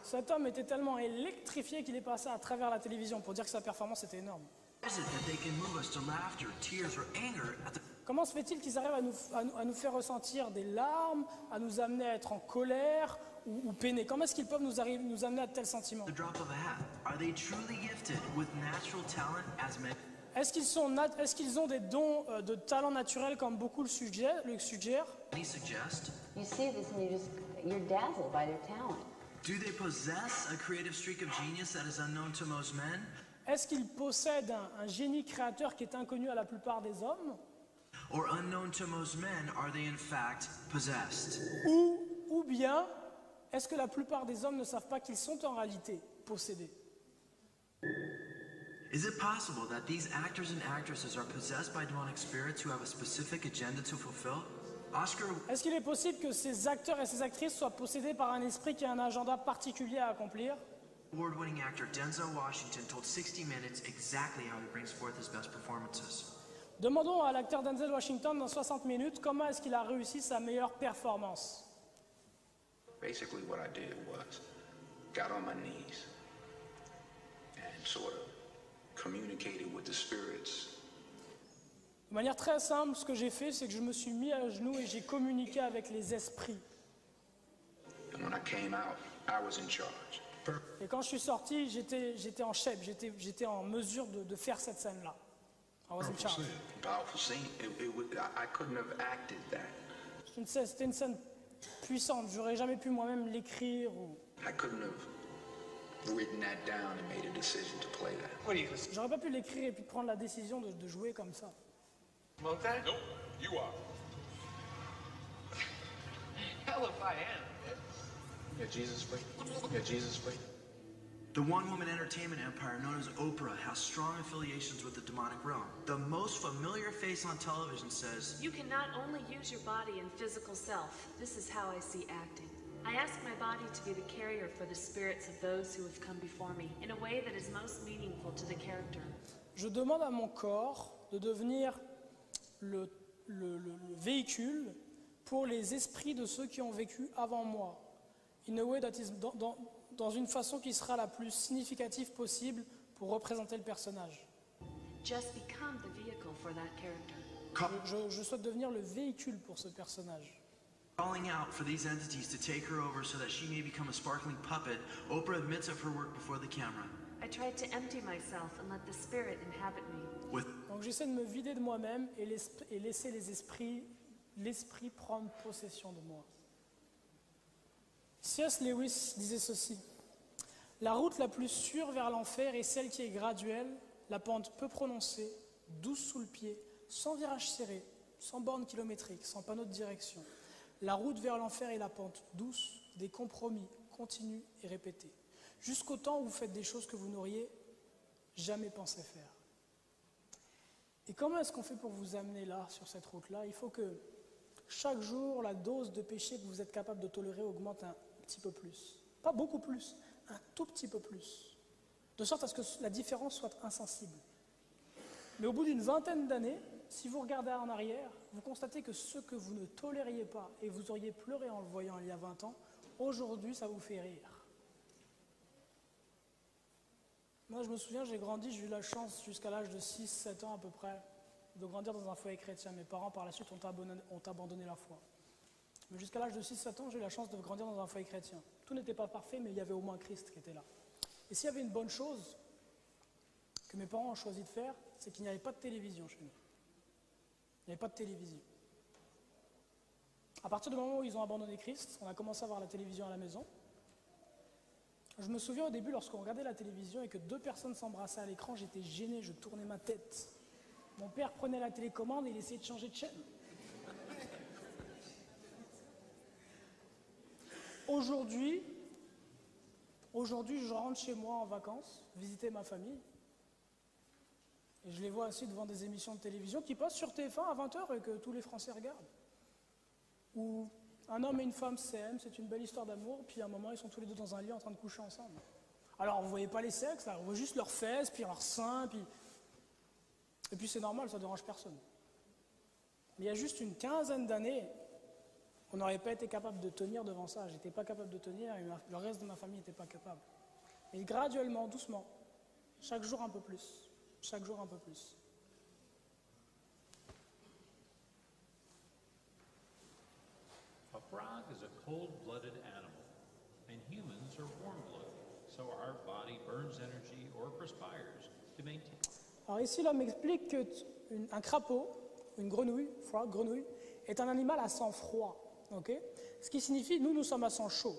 S1: Cet homme était tellement électrifié qu'il est passé à travers la télévision pour dire que sa performance était énorme.
S2: Is it that they can move us to laughter, tears, or anger at the
S1: Comment se fait-il qu'ils arrivent à nous faire ressentir des larmes, à nous amener à être en colère ou peinés? Comment est-ce qu'ils peuvent nous amener à de tels sentiments?
S2: drop of a hat? Are they truly gifted with natural talent as men?
S1: Est-ce qu'ils ont des dons de talent naturel comme beaucoup le suggèrent?
S2: Many suggest.
S4: You see this and you're dazzled by their talent.
S2: Do they possess a creative streak of genius that is unknown to most men?
S1: Est-ce qu'ils possèdent un génie créateur qui est inconnu à la plupart des hommes?
S2: Or unknown to most men, are they in fact possessed?
S1: Ou bien, est-ce que la plupart des hommes ne savent pas qu'ils sont en réalité possédés?
S2: Is it possible that these actors and actresses are possessed by demonic spirits who have a specific agenda to fulfill? Oscar
S1: Est-ce qu'il est possible que ces acteurs et ces actrices soient possédés par un esprit qui a un agenda particulier à accomplir?
S2: Award-winning actor Denzel Washington told 60 Minutes exactly how he brings forth his best performances.
S1: Demandons à l'acteur Denzel Washington dans 60 minutes comment est-ce qu'il a réussi sa meilleure performance.
S5: Basically, what I did was got on my knees and sort of communicated with the spirits.
S1: De manière très simple, ce que j'ai fait, c'est que je me suis mis à genoux et j'ai communiqué avec les esprits.
S5: And when I came out, I was in charge.
S1: Et quand je suis sorti, j'étais en chef, j'étais en mesure de faire cette scène-là. I was in charge.
S5: Powerful scene. I couldn't have acted that.
S1: C'était une scène puissante, j'aurais jamais pu moi-même l'écrire.
S5: I couldn't have written that down and made a decision to play that.
S1: J'aurais pas pu l'écrire et puis prendre la décision de jouer comme ça.
S6: Nope, you are. Hell if I am.
S5: Yeah, Jesus freak. Yeah, Jesus freak.
S2: The one-woman entertainment empire known as Oprah has strong affiliations with the demonic realm. The most familiar face on television says,
S7: You can not only use your body and physical self. This is how I see acting. I ask my body to be the carrier for the spirits of those who have come before me in a way that is most meaningful to the character.
S1: Je demande à mon corps de devenir le véhicule pour les esprits de ceux qui ont vécu avant moi. In a way that is dans une façon qui sera la plus significative possible pour représenter le personnage.
S7: Just become the vehicle for that character.
S1: Je souhaite devenir le véhicule pour ce personnage.
S2: calling out for these entities to take her over so that she may become a sparkling puppet, Oprah admits of her work before the camera.
S7: I tried to empty myself and let the spirit inhabit me.
S1: Donc j'essaie de me vider de moi-même et laisser l'esprit prendre possession de moi. C.S. Lewis disait ceci: la route la plus sûre vers l'enfer est celle qui est graduelle, la pente peu prononcée, douce sous le pied, sans virage serré, sans borne kilométrique, sans panneau de direction. La route vers l'enfer est la pente douce, des compromis continus et répétés, jusqu'au temps où vous faites des choses que vous n'auriez jamais pensé faire. Et comment est-ce qu'on fait pour vous amener là, sur cette route-là? Il faut que chaque jour, la dose de péché que vous êtes capable de tolérer augmente un petit peu plus. Pas beaucoup plus, un tout petit peu plus. De sorte à ce que la différence soit insensible. Mais au bout d'une vingtaine d'années, si vous regardez en arrière, vous constatez que ce que vous ne tolériez pas et vous auriez pleuré en le voyant il y a 20 ans, aujourd'hui, ça vous fait rire. Moi, je me souviens, j'ai grandi, j'ai eu la chance jusqu'à l'âge de 6-7 ans à peu près, de grandir dans un foyer chrétien. Mes parents, par la suite, ont abandonné la foi. Mais jusqu'à l'âge de 6-7 ans, j'ai eu la chance de grandir dans un foyer chrétien. Tout n'était pas parfait, mais il y avait au moins Christ qui était là. Et s'il y avait une bonne chose que mes parents ont choisi de faire, c'est qu'il n'y avait pas de télévision chez nous. Il n'y avait pas de télévision. À partir du moment où ils ont abandonné Christ, on a commencé à voir la télévision à la maison. Je me souviens au début, lorsqu'on regardait la télévision et que 2 personnes s'embrassaient à l'écran, j'étais gêné, je tournais ma tête. Mon père prenait la télécommande et il essayait de changer de chaîne. Aujourd'hui, je rentre chez moi en vacances, visiter ma famille, et je les vois assis devant des émissions de télévision qui passent sur TF1 à 20h et que tous les Français regardent. Où un homme et une femme s'aiment, c'est une belle histoire d'amour, puis à un moment, ils sont tous les deux dans un lit en train de coucher ensemble. Alors, vous ne voyez pas les sexes, là, on voit juste leurs fesses, puis leurs seins, puis... Et puis c'est normal, ça ne dérange personne. Mais il y a juste une quinzaine d'années, on n'aurait pas été capable de tenir devant ça. J'étais pas capable de tenir et le reste de ma famille n'était pas capable. Et graduellement, doucement, chaque jour un peu plus, chaque jour un peu plus.
S8: A frog is a cold-blooded animal, and humans are warm-blooded, so our body burns energy or perspires to maintain.
S1: Alors ici, l'homme explique qu'un crapaud, une grenouille, frog, grenouille, est un animal à sang froid. Okay. Ce qui signifie, nous sommes à sang chaud.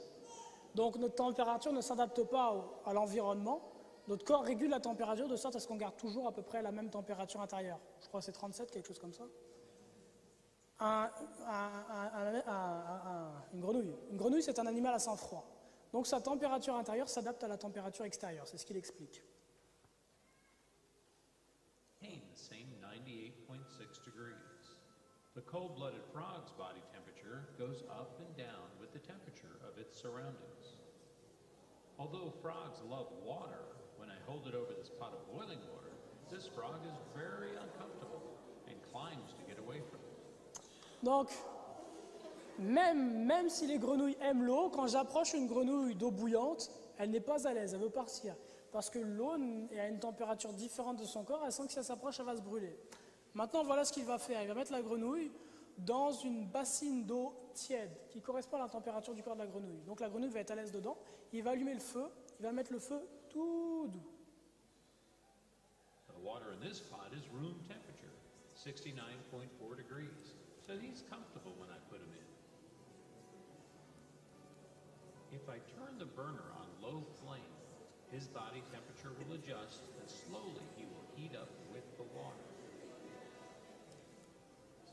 S1: Donc notre température ne s'adapte pas à l'environnement. Notre corps régule la température de sorte à ce qu'on garde toujours à peu près la même température intérieure. Je crois que c'est 37, quelque chose comme ça. Une grenouille. Une grenouille, c'est un animal à sang froid. Donc sa température intérieure s'adapte à la température extérieure. C'est ce qu'il explique.
S8: The same 98.6 degrees. The cold-blooded frog's body temperature goes up and down with the temperature of its surroundings. Although frogs love water, when I hold it over this pot of boiling water, this frog is very uncomfortable and climbs to get away from it.
S1: Donc, même si les grenouilles aiment l'eau, quand j'approche une grenouille d'eau bouillante, elle n'est pas à l'aise, elle veut partir. Parce que l'eau est à une température différente de son corps, elle sent que si elle s'approche, elle va se brûler. Maintenant, voilà ce qu'il va faire. Il va mettre la grenouille dans une bassine d'eau tiède qui correspond à la température du corps de la grenouille. Donc la grenouille va être à l'aise dedans. Il va allumer le feu. Il va mettre le feu tout doux.
S8: The water in this pot is room temperature, 69.4 degrees. So he's comfortable when I put him in. If I turn the burner on low flame, his body temperature will adjust and slowly he will heat up with the water.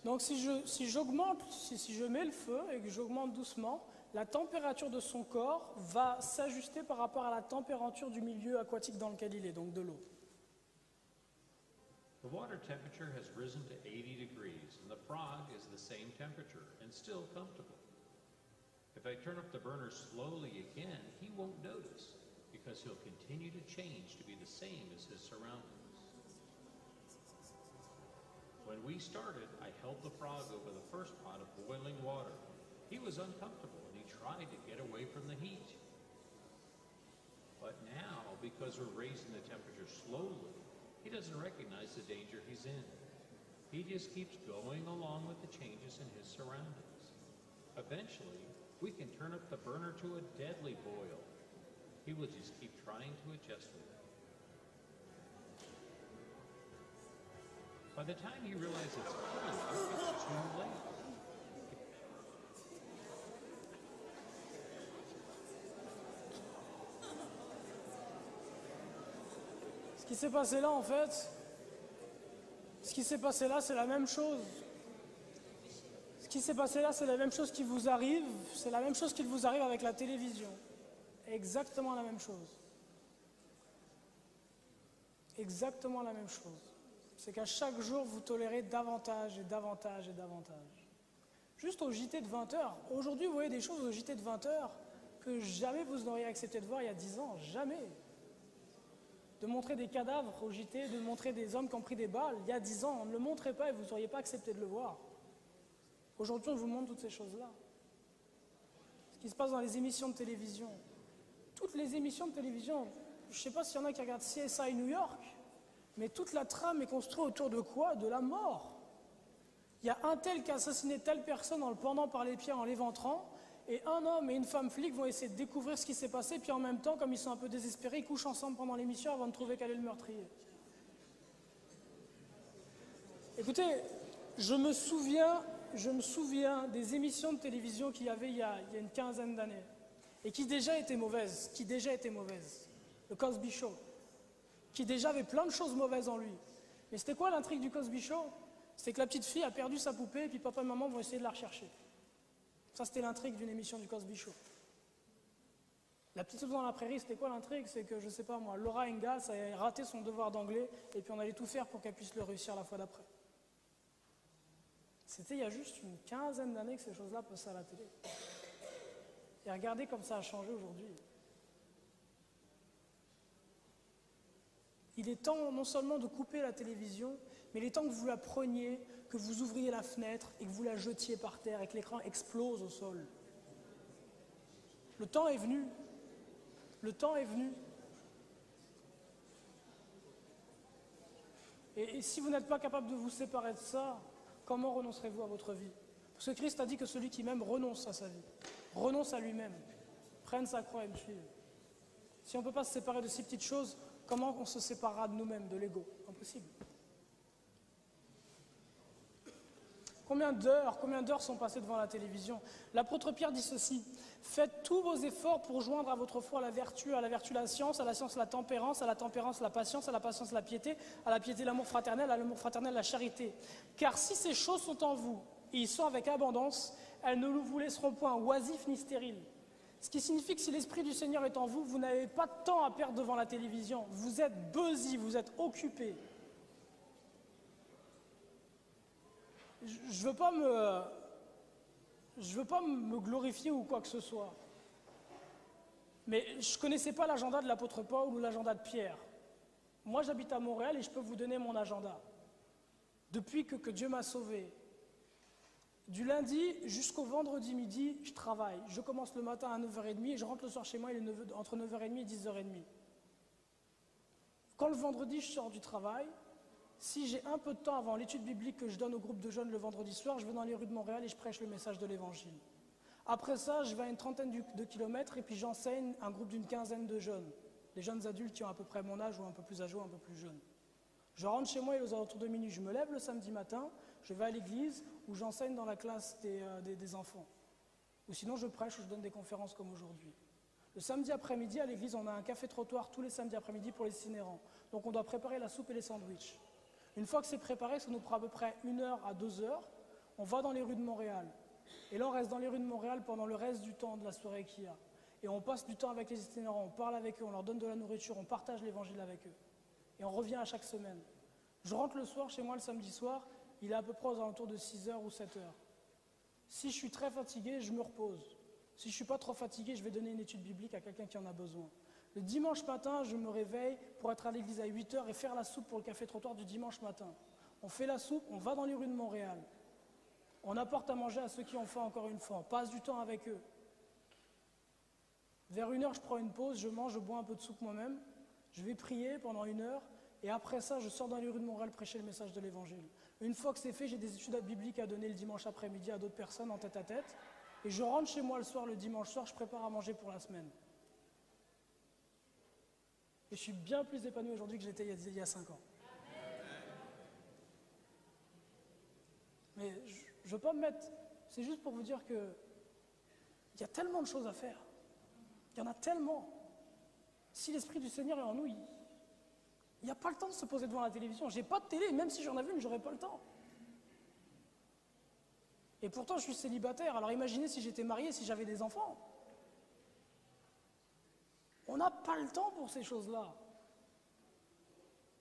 S1: Donc si je mets le feu et que j'augmente doucement, la température de son corps va s'ajuster par rapport à la température du milieu aquatique dans lequel il est, donc de l'eau.
S8: The water temperature has risen to 80 degrees and the frog is the same temperature and still comfortable. If I turn up the burner slowly again, he won't notice because he'll continue to change to be the same as his surroundings. When we started, I held the frog over the first pot of boiling water. He was uncomfortable and he tried to get away from the heat. But now, because we're raising the temperature slowly, he doesn't recognize the danger he's in. He just keeps going along with the changes in his surroundings. Eventually, we can turn up the burner to a deadly boil. He will just keep trying to adjust with it. By the time he realizes it's cold, it's too late.
S1: Ce qui s'est passé là, en fait, ce qui s'est passé là, c'est la même chose. Ce qui s'est passé là, c'est la même chose qui vous arrive, c'est la même chose qui vous arrive avec la télévision. Exactement la même chose. Exactement la même chose. C'est qu'à chaque jour, vous tolérez davantage et davantage et davantage. Juste au JT de 20h. Aujourd'hui, vous voyez des choses au JT de 20h que jamais vous n'auriez accepté de voir il y a 10 ans. Jamais. de montrer des cadavres au JT, de montrer des hommes qui ont pris des balles. Il y a 10 ans, on ne le montrait pas et vous n'auriez pas accepté de le voir. Aujourd'hui, on vous montre toutes ces choses-là. Ce qui se passe dans les émissions de télévision. Toutes les émissions de télévision, je ne sais pas s'il y en a qui regardent CSI New York, mais toute la trame est construite autour de quoi? De la mort. Il y a un tel qui a assassiné telle personne en le pendant par les pieds, en l'éventrant, et un homme et une femme flic vont essayer de découvrir ce qui s'est passé, puis en même temps, comme ils sont un peu désespérés, ils couchent ensemble pendant l'émission avant de trouver quel est le meurtrier. Écoutez, je me souviens des émissions de télévision qu'il y avait il y a une quinzaine d'années, et qui déjà étaient mauvaises, Le Cosby Show, qui déjà avait plein de choses mauvaises en lui. Mais c'était quoi l'intrigue du Cosby Show? C'est que la petite fille a perdu sa poupée, et puis papa et maman vont essayer de la rechercher. Ça, c'était l'intrigue d'une émission du Cosby Show. La petite soupe dans la prairie, c'était quoi l'intrigue? C'est que, je sais pas moi, Laura Ingalls avait raté son devoir d'anglais, et puis on allait tout faire pour qu'elle puisse le réussir la fois d'après. C'était il y a juste une quinzaine d'années que ces choses-là passaient à la télé. Et regardez comme ça a changé aujourd'hui. Il est temps non seulement de couper la télévision, mais il est temps que vous la preniez, que vous ouvriez la fenêtre et que vous la jetiez par terre et que l'écran explose au sol. Le temps est venu. Le temps est venu. Et si vous n'êtes pas capable de vous séparer de ça, comment renoncerez-vous à votre vie? Parce que Christ a dit que celui qui m'aime renonce à sa vie, renonce à lui-même, prenne sa croix et me suive. Si on ne peut pas se séparer de ces petites choses, comment on se séparera de nous-mêmes, de l'ego? Impossible. Combien d'heures sont passées devant la télévision? L'apôtre Pierre dit ceci: faites tous vos efforts pour joindre à votre foi la vertu la science, à la science la tempérance, à la tempérance la patience, à la patience la piété, à la piété l'amour fraternel, à l'amour fraternel la charité. Car si ces choses sont en vous, et ils sont avec abondance, elles ne vous laisseront point oisifs ni stériles. Ce qui signifie que si l'Esprit du Seigneur est en vous, vous n'avez pas de temps à perdre devant la télévision. Vous êtes busy, vous êtes occupé. Je veux pas me glorifier ou quoi que ce soit. Mais je ne connaissais pas l'agenda de l'apôtre Paul ou l'agenda de Pierre. Moi, j'habite à Montréal et je peux vous donner mon agenda. Depuis que Dieu m'a sauvé, du lundi jusqu'au vendredi midi, je travaille. Je commence le matin à 9h30 et je rentre le soir chez moi, il est entre 9h30 et 10h30. Quand le vendredi, je sors du travail, si j'ai un peu de temps avant l'étude biblique que je donne au groupe de jeunes le vendredi soir, je vais dans les rues de Montréal et je prêche le message de l'Évangile. Après ça, je vais à une trentaine de kilomètres et puis j'enseigne un groupe d'une quinzaine de jeunes. Les jeunes adultes qui ont à peu près mon âge ou un peu plus âgés ou un peu plus jeunes. Je rentre chez moi et aux alentours de minuit, je me lève le samedi matin, je vais à l'église où j'enseigne dans la classe des enfants. Ou sinon je prêche ou je donne des conférences comme aujourd'hui. Le samedi après-midi à l'église, on a un café-trottoir tous les samedis après-midi pour les itinérants. Donc on doit préparer la soupe et les sandwichs. Une fois que c'est préparé, ça nous prend à peu près 1 heure à 2 heures, on va dans les rues de Montréal. Et là, on reste dans les rues de Montréal pendant le reste du temps de la soirée qu'il y a. Et on passe du temps avec les itinérants, on parle avec eux, on leur donne de la nourriture, on partage l'évangile avec eux. Et on revient à chaque semaine. Je rentre le soir chez moi le samedi soir, il est à peu près aux alentours de 6 heures ou 7 heures. Si je suis très fatigué, je me repose. Si je ne suis pas trop fatigué, je vais donner une étude biblique à quelqu'un qui en a besoin. Le dimanche matin, je me réveille pour être à l'église à 8 heures et faire la soupe pour le café-trottoir du dimanche matin. On fait la soupe, on va dans les rues de Montréal. On apporte à manger à ceux qui ont faim encore une fois. On passe du temps avec eux. Vers 1 heure, je prends une pause, je mange, je bois un peu de soupe moi-même. Je vais prier pendant 1 heure. Et après ça, je sors dans les rues de Montréal prêcher le message de l'Évangile. Une fois que c'est fait, j'ai des études bibliques à donner le dimanche après-midi à d'autres personnes en tête-à-tête. Et je rentre chez moi le soir, le dimanche soir, je prépare à manger pour la semaine. Et je suis bien plus épanoui aujourd'hui que j'étais il y a 5 ans. Mais je ne veux pas me mettre... C'est juste pour vous dire que il y a tellement de choses à faire. Il y en a tellement. Si l'Esprit du Seigneur est en nous, il n'y a pas le temps de se poser devant la télévision. J'ai pas de télé, même si j'en avais une, j'aurais pas le temps. Et pourtant, je suis célibataire. Alors imaginez si j'étais marié, si j'avais des enfants. On n'a pas le temps pour ces choses-là.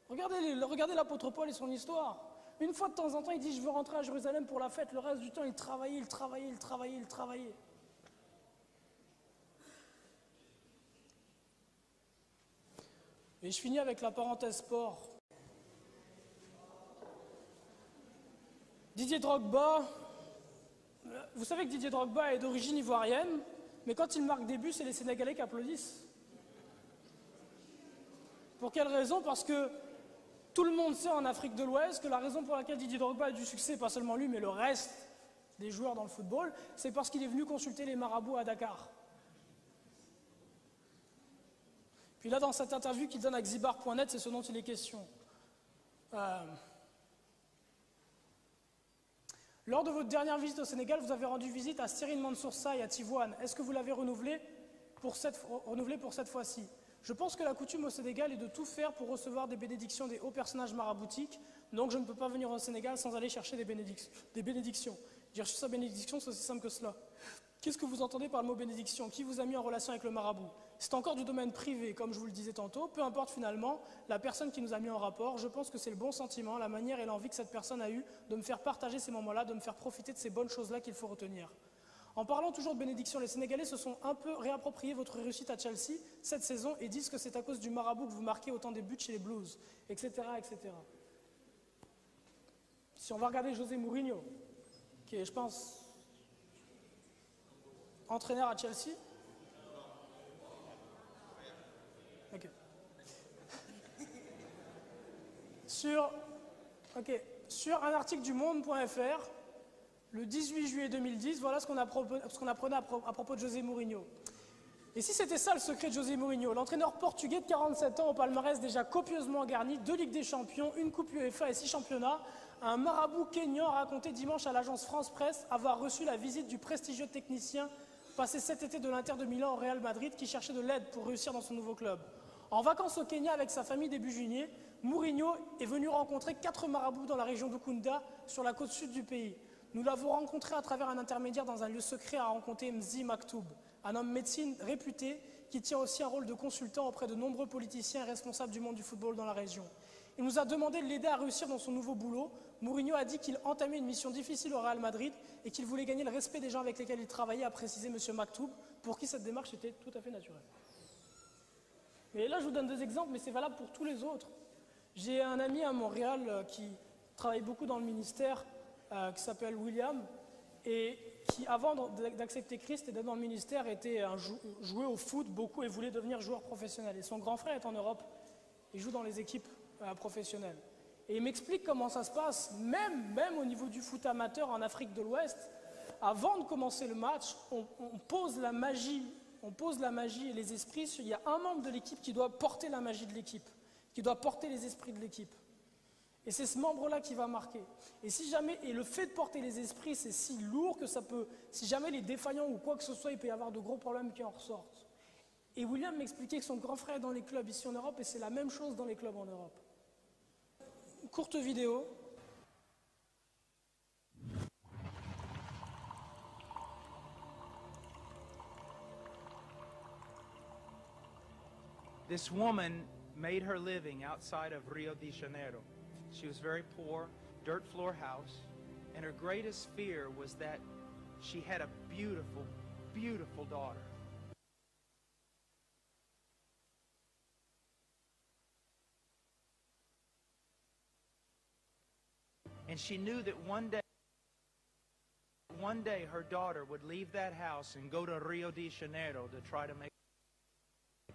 S1: Regardez l'apôtre Paul et son histoire. Une fois de temps en temps, il dit « Je veux rentrer à Jérusalem pour la fête ». Le reste du temps, il travaillait. Et je finis avec la parenthèse sport. Didier Drogba, vous savez que Didier Drogba est d'origine ivoirienne, mais quand il marque des buts, c'est les Sénégalais qui applaudissent. Pour quelle raison? Parce que tout le monde sait en Afrique de l'Ouest que la raison pour laquelle Didier Drogba a du succès, pas seulement lui, mais le reste des joueurs dans le football, c'est parce qu'il est venu consulter les marabouts à Dakar. Puis là, dans cette interview qu'il donne à Xibar.net, c'est ce dont il est question. Lors de votre dernière visite au Sénégal, vous avez rendu visite à Serigne Mansour Sy à Tivaouane. Est-ce que vous l'avez renouvelé pour cette fois-ci? Je pense que la coutume au Sénégal est de tout faire pour recevoir des bénédictions des hauts personnages maraboutiques, donc je ne peux pas venir au Sénégal sans aller chercher des bénédictions. J'ai reçu sa bénédiction, c'est aussi simple que cela. Qu'est-ce que vous entendez par le mot bénédiction? Qui vous a mis en relation avec le marabout? C'est encore du domaine privé, comme je vous le disais tantôt. Peu importe finalement la personne qui nous a mis en rapport, je pense que c'est le bon sentiment, la manière et l'envie que cette personne a eue de me faire partager ces moments-là, de me faire profiter de ces bonnes choses-là qu'il faut retenir. En parlant toujours de bénédiction, les Sénégalais se sont un peu réapproprié votre réussite à Chelsea cette saison et disent que c'est à cause du marabout que vous marquez autant des buts chez les Blues, etc., etc. Si on va regarder José Mourinho, qui est, je pense, entraîneur à Chelsea. Ok. Sur un article du Monde.fr, le 18 juillet 2010, voilà ce qu'on apprenait à propos de José Mourinho. Et si c'était ça le secret de José Mourinho, l'entraîneur portugais de 47 ans au palmarès déjà copieusement garni, 2 Ligues des Champions, une Coupe UEFA et 6 championnats, un marabout kényan a raconté dimanche à l'agence France Presse avoir reçu la visite du prestigieux technicien passé cet été de l'Inter de Milan au Real Madrid qui cherchait de l'aide pour réussir dans son nouveau club. En vacances au Kenya avec sa famille début juillet, Mourinho est venu rencontrer 4 marabouts dans la région d'Ukunda, sur la côte sud du pays. Nous l'avons rencontré à travers un intermédiaire dans un lieu secret à rencontrer Mzi Maktoub, un homme médecine réputé qui tient aussi un rôle de consultant auprès de nombreux politiciens et responsables du monde du football dans la région. Il nous a demandé de l'aider à réussir dans son nouveau boulot. Mourinho a dit qu'il entamait une mission difficile au Real Madrid et qu'il voulait gagner le respect des gens avec lesquels il travaillait, a précisé M. Maktoub, pour qui cette démarche était tout à fait naturelle. Et là, je vous donne 2 exemples, mais c'est valable pour tous les autres. J'ai un ami à Montréal qui travaille beaucoup dans le ministère, qui s'appelle William, et qui, avant d'accepter Christ et d'être dans le ministère, jouait au foot beaucoup et voulait devenir joueur professionnel. Et son grand frère est en Europe, il joue dans les équipes professionnelles. Et il m'explique comment ça se passe, même au niveau du foot amateur en Afrique de l'Ouest. Avant de commencer le match, on pose la magie et les esprits. Il y a un membre de l'équipe qui doit porter la magie de l'équipe, qui doit porter les esprits de l'équipe. Et c'est ce membre-là qui va marquer. Et le fait de porter les esprits, c'est si lourd que ça peut, si jamais les défaillants ou quoi que ce soit, il peut y avoir de gros problèmes qui en ressortent. Et William m'expliquait que son grand frère est dans les clubs ici en Europe, et c'est la même chose dans les clubs en Europe. Courte vidéo.
S9: This woman made her living outside of Rio de Janeiro. She was very poor, dirt floor house, and her greatest fear was that she had a beautiful, beautiful daughter. And she knew that one day her daughter would leave that house and go to Rio de Janeiro to try to make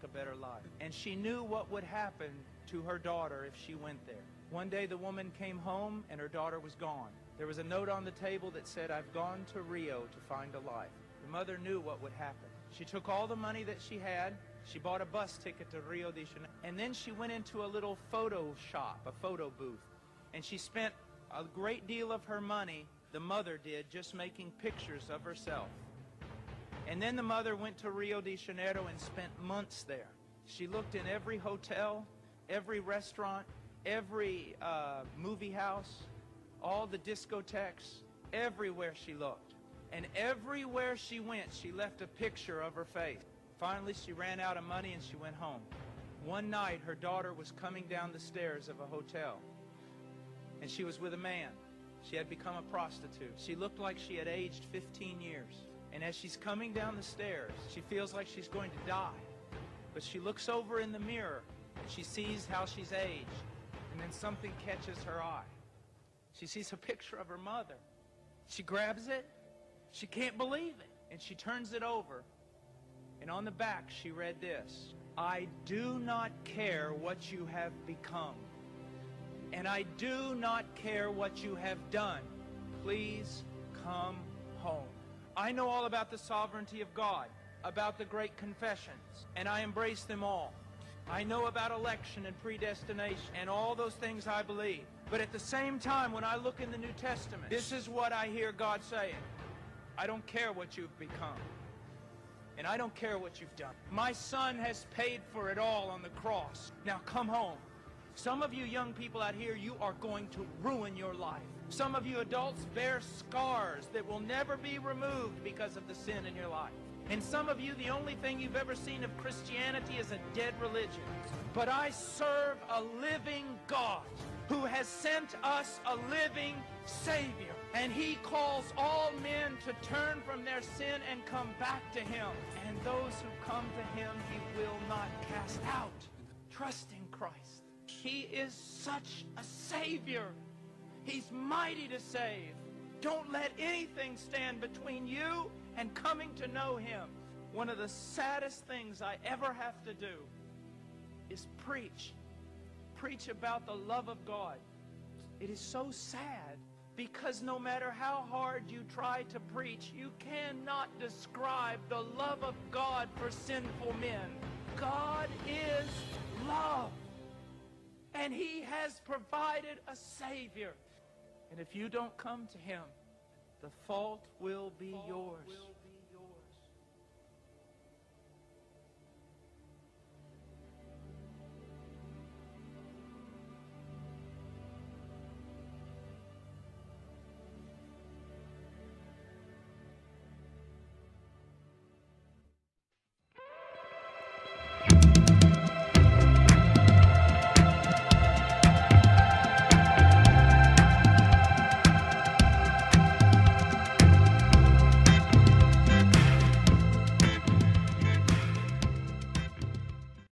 S9: a better life. And she knew what would happen to her daughter if she went there. One day the woman came home and her daughter was gone. There was a note on the table that said, "I've gone to Rio to find a life." The mother knew what would happen. She took all the money that she had, she bought a bus ticket to Rio de Janeiro, and then she went into a little photo shop, a photo booth, and she spent a great deal of her money, the mother did, just making pictures of herself. And then the mother went to Rio de Janeiro and spent months there. She looked in every hotel, every restaurant, every movie house, all the discotheques, everywhere she looked. And everywhere she went, she left a picture of her face. Finally, she ran out of money and she went home. One night, her daughter was coming down the stairs of a hotel, and she was with a man. She had become a prostitute. She looked like she had aged 15 years. And as she's coming down the stairs, she feels like she's going to die. But she looks over in the mirror, She sees how she's aged, and then something catches her eye. She sees a picture of her mother. She grabs it. She can't believe it. And she turns it over. And on the back, she read this: I do not care what you have become. And I do not care what you have done. Please come home. I know all about the sovereignty of God, about the great confessions, and I embrace them all. I know about election and predestination and all those things I believe. But at the same time, when I look in the New Testament, this is what I hear God saying: I don't care what you've become. And I don't care what you've done. My Son has paid for it all on the cross. Now come home. Some of you young people out here, you are going to ruin your life. Some of you adults bear scars that will never be removed because of the sin in your life. And some of you, the only thing you've ever seen of Christianity is a dead religion. But I serve a living God who has sent us a living Savior. And He calls all men to turn from their sin and come back to Him. And those who come to Him, He will not cast out. Trust in Christ. He is such a Savior. He's mighty to save. Don't let anything stand between you and coming to know Him. One of the saddest things I ever have to do is preach. Preach about the love of God. It is so sad because no matter how hard you try to preach, you cannot describe the love of God for sinful men. God is love. And He has provided a Savior. And if you don't come to Him, the fault will be yours.